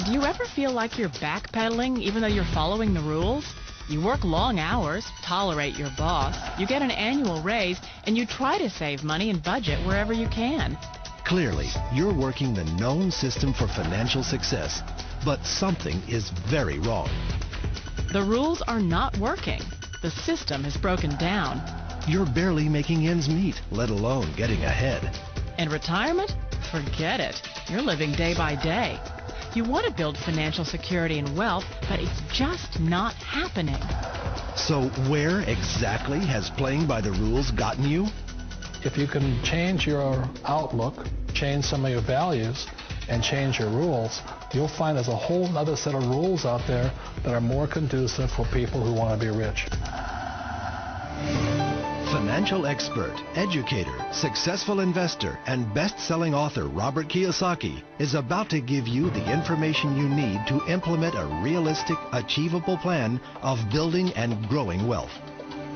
Do you ever feel like you're backpedaling even though you're following the rules? You work long hours, tolerate your boss, you get an annual raise, and you try to save money and budget wherever you can. Clearly, you're working the known system for financial success, but something is very wrong. The rules are not working. The system is broken down. You're barely making ends meet, let alone getting ahead. And retirement? Forget it. You're living day by day. You want to build financial security and wealth, but it's just not happening. So where exactly has playing by the rules gotten you? If you can change your outlook, change some of your values, and change your rules, you'll find there's a whole other set of rules out there that are more conducive for people who want to be rich. Financial expert, educator, successful investor, and best-selling author Robert Kiyosaki is about to give you the information you need to implement a realistic, achievable plan of building and growing wealth.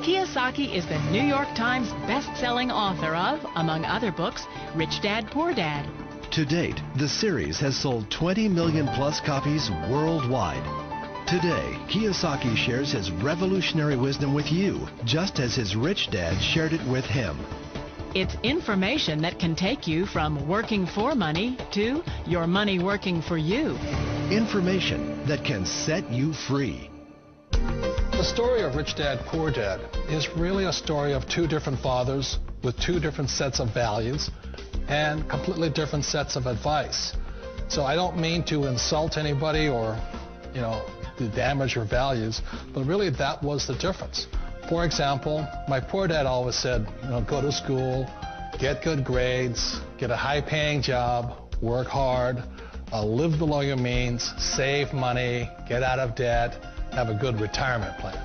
Kiyosaki is the New York Times best-selling author of, among other books, Rich Dad, Poor Dad. To date, the series has sold 20 million plus copies worldwide. Today, Kiyosaki shares his revolutionary wisdom with you, just as his rich dad shared it with him. It's information that can take you from working for money to your money working for you. Information that can set you free. The story of Rich Dad, Poor Dad is really a story of two different fathers with two different sets of values and completely different sets of advice. So I don't mean to insult anybody or, to damage your values, but really that was the difference. For example, my poor dad always said, go to school, get good grades, get a high-paying job, work hard, live below your means, save money, get out of debt, have a good retirement plan.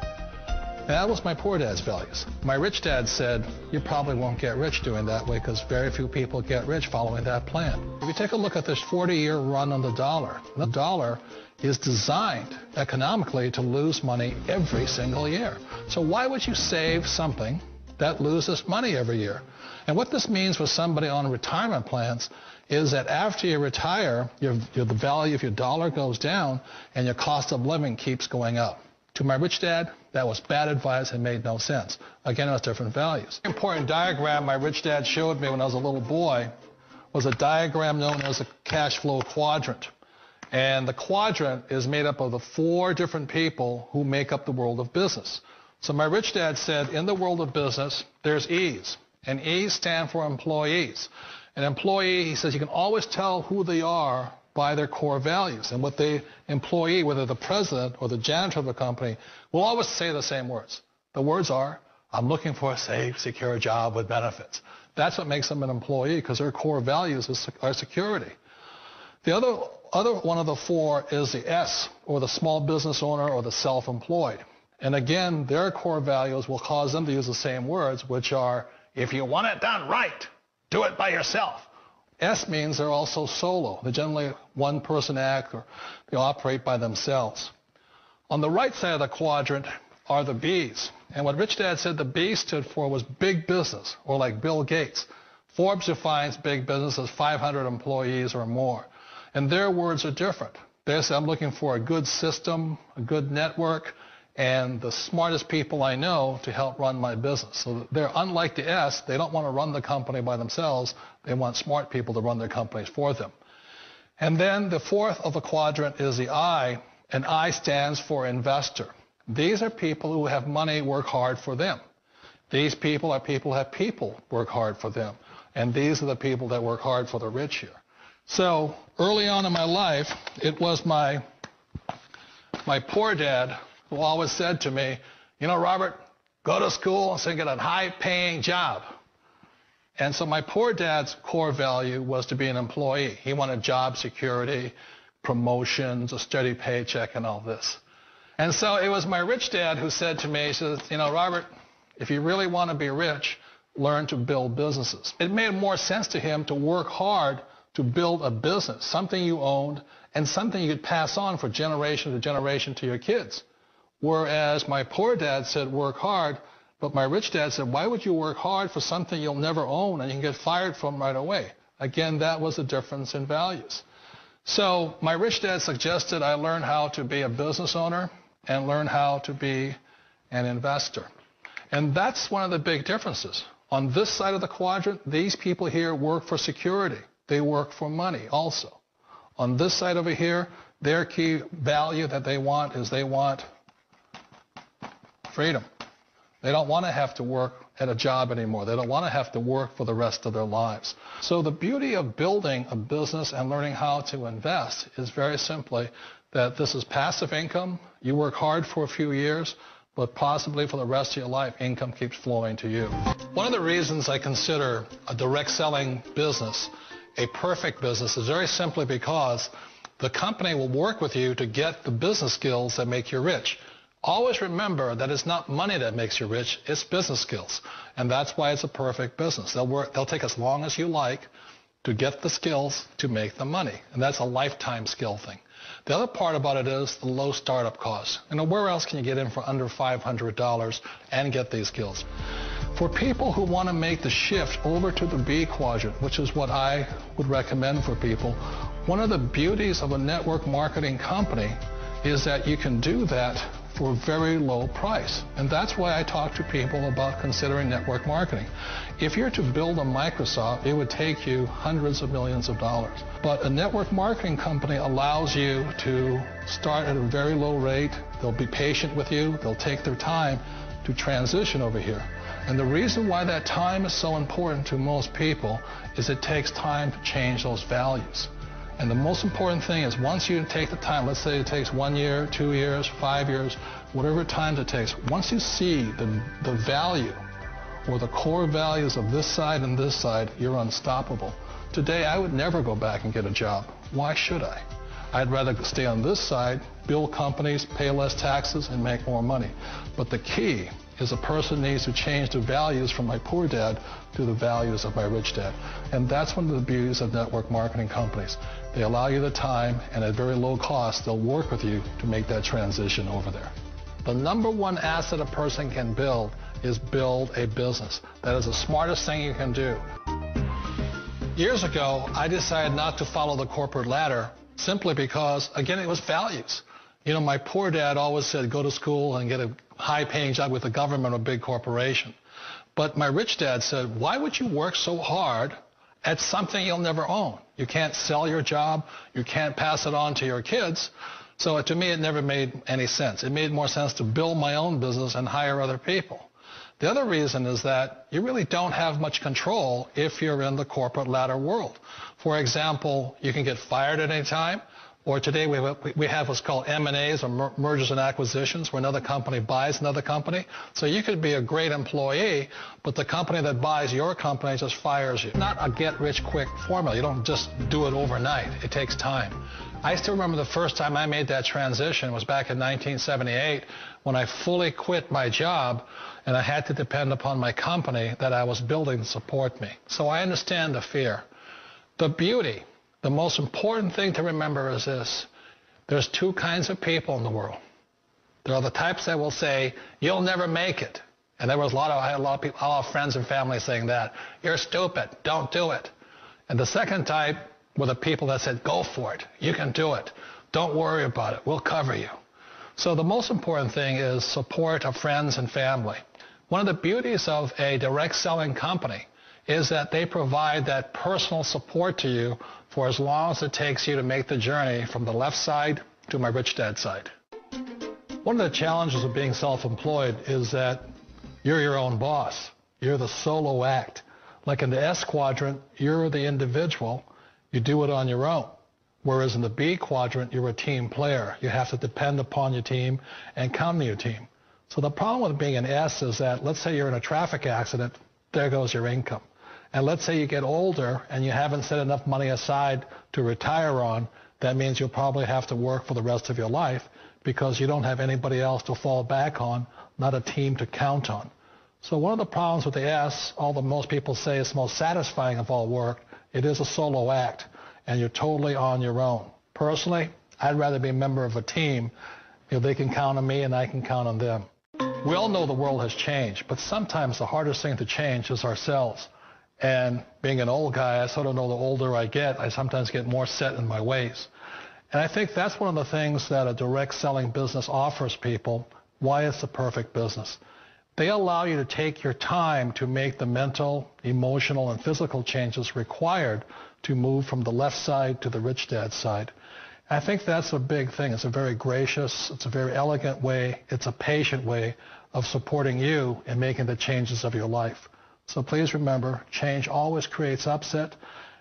And that was my poor dad's values. My rich dad said, you probably won't get rich doing that way because very few people get rich following that plan. If you take a look at this 40-year run on the dollar is designed economically to lose money every single year. So why would you save something that loses money every year? And what this means for somebody on retirement plans is that after you retire, the value of your dollar goes down and your cost of living keeps going up. To my rich dad, that was bad advice and made no sense. Again, it was different values. An important diagram my rich dad showed me when I was a little boy was a diagram known as a cash flow quadrant. And the quadrant is made up of the four different people who make up the world of business. So my rich dad said, in the world of business, there's E's. And E's stand for employees. An employee, he says, you can always tell who they are by their core values. And what the employee, whether the president or the janitor of the company, will always say the same words. The words are, I'm looking for a safe, secure job with benefits. That's what makes them an employee, because their core values are security. The other one of the four is the S, or the small business owner or the self-employed. And again, their core values will cause them to use the same words, which are, if you want it done right, do it by yourself. S means they're also solo. They're generally one-person act, or they operate by themselves. On the right side of the quadrant are the B's. And what Rich Dad said the B stood for was big business, or like Bill Gates. Forbes defines big business as 500 employees or more. And their words are different. They say, I'm looking for a good system, a good network, and the smartest people I know to help run my business. So they're unlike the S. They don't want to run the company by themselves. They want smart people to run their companies for them. And then the fourth of the quadrant is the I, and I stands for investor. These are people who have money work hard for them. These people are people who have people work hard for them. And these are the people that work hard for the rich here. So early on in my life, it was my poor dad who always said to me, Robert, go to school and get a high-paying job. And so my poor dad's core value was to be an employee. He wanted job security, promotions, a steady paycheck, and all this. And so it was my rich dad who said to me, he says, Robert, if you really want to be rich, learn to build businesses. It made more sense to him to work hard to build a business, something you owned, and something you could pass on for generation to generation to your kids. Whereas my poor dad said work hard, but my rich dad said, why would you work hard for something you'll never own and you can get fired from right away? Again, that was the difference in values. So my rich dad suggested I learn how to be a business owner and learn how to be an investor. And that's one of the big differences. On this side of the quadrant, these people here work for security. They work for money also. On this side over here, their key value that they want is they want freedom. They don't want to have to work at a job anymore. They don't want to have to work for the rest of their lives. So the beauty of building a business and learning how to invest is very simply that this is passive income. You work hard for a few years, but possibly for the rest of your life, income keeps flowing to you. One of the reasons I consider a direct selling business a perfect business is very simply because the company will work with you to get the business skills that make you rich. Always remember that it's not money that makes you rich, it's business skills. And that's why it's a perfect business. They'll take as long as you like to get the skills to make the money. And that's a lifetime skill thing. The other part about it is the low startup cost. Where else can you get in for under $500 and get these skills? For people who want to make the shift over to the B quadrant, which is what I would recommend for people, one of the beauties of a network marketing company is that you can do that for a very low price. And that's why I talk to people about considering network marketing. If you're to build a Microsoft, it would take you hundreds of millions of dollars. But a network marketing company allows you to start at a very low rate. They'll be patient with you. They'll take their time to transition over here. And the reason why that time is so important to most people is it takes time to change those values. And the most important thing is once you take the time, let's say it takes 1 year, 2 years, 5 years, whatever time it takes, once you see the value or the core values of this side and this side, you're unstoppable. Today, I would never go back and get a job. Why should I? I'd rather stay on this side, build companies, pay less taxes, and make more money. But the key is a person needs to change the values from my poor dad to the values of my rich dad. And that's one of the beauties of network marketing companies. They allow you the time, and at very low cost, they'll work with you to make that transition over there. The number one asset a person can build is build a business. That is the smartest thing you can do. Years ago, I decided not to follow the corporate ladder simply because, again, it was values. My poor dad always said, go to school and get a high-paying job with the government or a big corporation. But my rich dad said, why would you work so hard at something you'll never own? You can't sell your job. You can't pass it on to your kids. So to me, it never made any sense. It made more sense to build my own business and hire other people. The other reason is that you really don't have much control if you're in the corporate ladder world. For example, you can get fired at any time. Or today we have what's called M&As, or mergers and acquisitions, where another company buys another company. So you could be a great employee, but the company that buys your company just fires you. Not a get-rich-quick formula. You don't just do it overnight. It takes time. I still remember the first time I made that transition was back in 1978 when I fully quit my job and I had to depend upon my company that I was building to support me. So I understand the fear. The beauty. The most important thing to remember is this. There's two kinds of people in the world. There are the types that will say, you'll never make it. And I had a lot of people, a lot of friends and family saying that. You're stupid. Don't do it. And the second type were the people that said, go for it. You can do it. Don't worry about it. We'll cover you. So the most important thing is support of friends and family. One of the beauties of a direct selling company is that they provide that personal support to you for as long as it takes you to make the journey from the left side to my rich dad side. One of the challenges of being self-employed is that you're your own boss. You're the solo act. Like in the S quadrant, you're the individual. You do it on your own. Whereas in the B quadrant, you're a team player. You have to depend upon your team and count on your team. So the problem with being an S is that, let's say you're in a traffic accident, there goes your income. And let's say you get older and you haven't set enough money aside to retire on, that means you'll probably have to work for the rest of your life because you don't have anybody else to fall back on, not a team to count on. So one of the problems with the S, although most people say it's the most satisfying of all work, it is a solo act, and you're totally on your own. Personally, I'd rather be a member of a team. They can count on me and I can count on them. We all know the world has changed, but sometimes the hardest thing to change is ourselves. And being an old guy, I sort of know the older I get, I sometimes get more set in my ways. And I think that's one of the things that a direct selling business offers people, why it's the perfect business. They allow you to take your time to make the mental, emotional, and physical changes required to move from the left side to the rich dad side. I think that's a big thing. It's a very gracious, it's a very elegant way, it's a patient way of supporting you in making the changes of your life. So please remember, change always creates upset,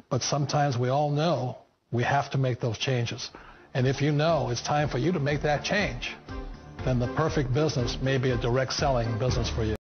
but sometimes we all know we have to make those changes. And if you know it's time for you to make that change, then the perfect business may be a direct selling business for you.